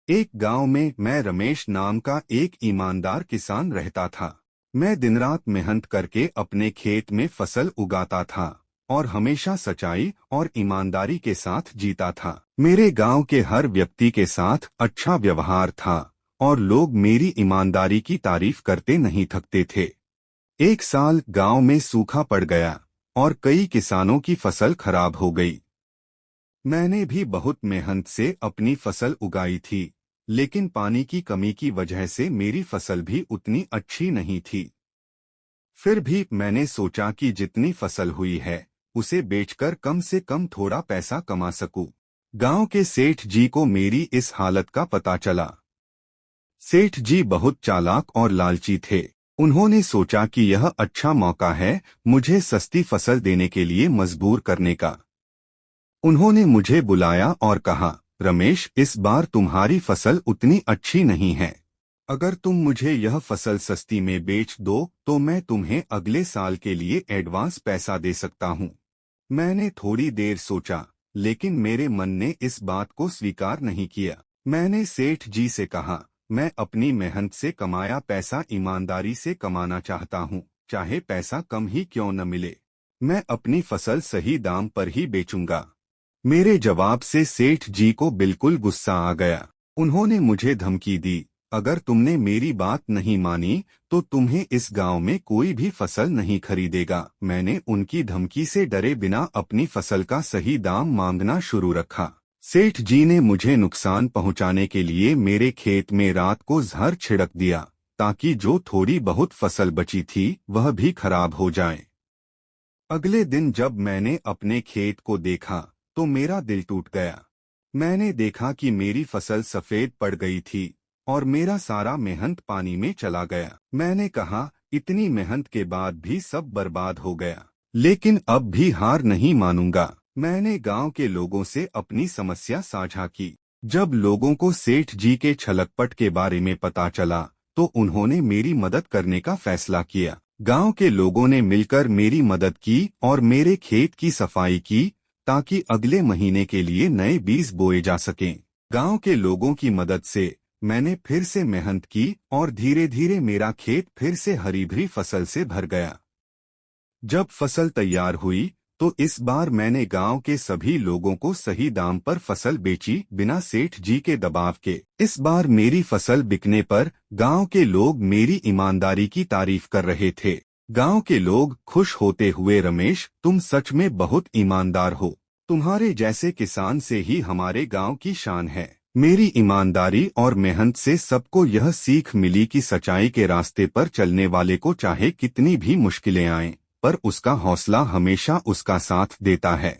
एक गांव में मैं रमेश नाम का एक ईमानदार किसान रहता था। मैं दिन रात मेहनत करके अपने खेत में फसल उगाता था और हमेशा सच्चाई और ईमानदारी के साथ जीता था। मेरे गांव के हर व्यक्ति के साथ अच्छा व्यवहार था और लोग मेरी ईमानदारी की तारीफ करते नहीं थकते थे। एक साल गांव में सूखा पड़ गया और कई किसानों की फसल खराब हो गई। मैंने भी बहुत मेहनत से अपनी फसल उगाई थी, लेकिन पानी की कमी की वजह से मेरी फसल भी उतनी अच्छी नहीं थी। फिर भी मैंने सोचा कि जितनी फसल हुई है उसे बेचकर कम से कम थोड़ा पैसा कमा सकूं। गांव के सेठ जी को मेरी इस हालत का पता चला। सेठ जी बहुत चालाक और लालची थे। उन्होंने सोचा कि यह अच्छा मौका है मुझे सस्ती फसल देने के लिए मजबूर करने का। उन्होंने मुझे बुलाया और कहा, रमेश, इस बार तुम्हारी फसल उतनी अच्छी नहीं है। अगर तुम मुझे यह फसल सस्ती में बेच दो तो मैं तुम्हें अगले साल के लिए एडवांस पैसा दे सकता हूँ। मैंने थोड़ी देर सोचा, लेकिन मेरे मन ने इस बात को स्वीकार नहीं किया। मैंने सेठ जी से कहा, मैं अपनी मेहनत से कमाया पैसा ईमानदारी से कमाना चाहता हूँ, चाहे पैसा कम ही क्यों न मिले। मैं अपनी फसल सही दाम पर ही बेचूंगा। मेरे जवाब से सेठ जी को बिल्कुल गुस्सा आ गया। उन्होंने मुझे धमकी दी, अगर तुमने मेरी बात नहीं मानी तो तुम्हें इस गांव में कोई भी फसल नहीं खरीदेगा। मैंने उनकी धमकी से डरे बिना अपनी फसल का सही दाम मांगना शुरू रखा। सेठ जी ने मुझे नुकसान पहुंचाने के लिए मेरे खेत में रात को जहर छिड़क दिया, ताकि जो थोड़ी बहुत फसल बची थी वह भी खराब हो जाए। अगले दिन जब मैंने अपने खेत को देखा तो मेरा दिल टूट गया। मैंने देखा कि मेरी फसल सफेद पड़ गई थी और मेरा सारा मेहनत पानी में चला गया। मैंने कहा, इतनी मेहनत के बाद भी सब बर्बाद हो गया, लेकिन अब भी हार नहीं मानूंगा। मैंने गांव के लोगों से अपनी समस्या साझा की। जब लोगों को सेठ जी के छलकपट के बारे में पता चला तो उन्होंने मेरी मदद करने का फैसला किया। गांव के लोगों ने मिलकर मेरी मदद की और मेरे खेत की सफाई की, ताकि अगले महीने के लिए नए बीज बोए जा सकें। गांव के लोगों की मदद से मैंने फिर से मेहनत की और धीरे धीरे मेरा खेत फिर से हरी भरी फसल से भर गया। जब फसल तैयार हुई तो इस बार मैंने गांव के सभी लोगों को सही दाम पर फसल बेची, बिना सेठ जी के दबाव के। इस बार मेरी फसल बिकने पर गांव के लोग मेरी ईमानदारी की तारीफ कर रहे थे। गांव के लोग खुश होते हुए, रमेश, तुम सच में बहुत ईमानदार हो। तुम्हारे जैसे किसान से ही हमारे गांव की शान है। मेरी ईमानदारी और मेहनत से सबको यह सीख मिली कि सच्चाई के रास्ते पर चलने वाले को चाहे कितनी भी मुश्किलें आएं, पर उसका हौसला हमेशा उसका साथ देता है।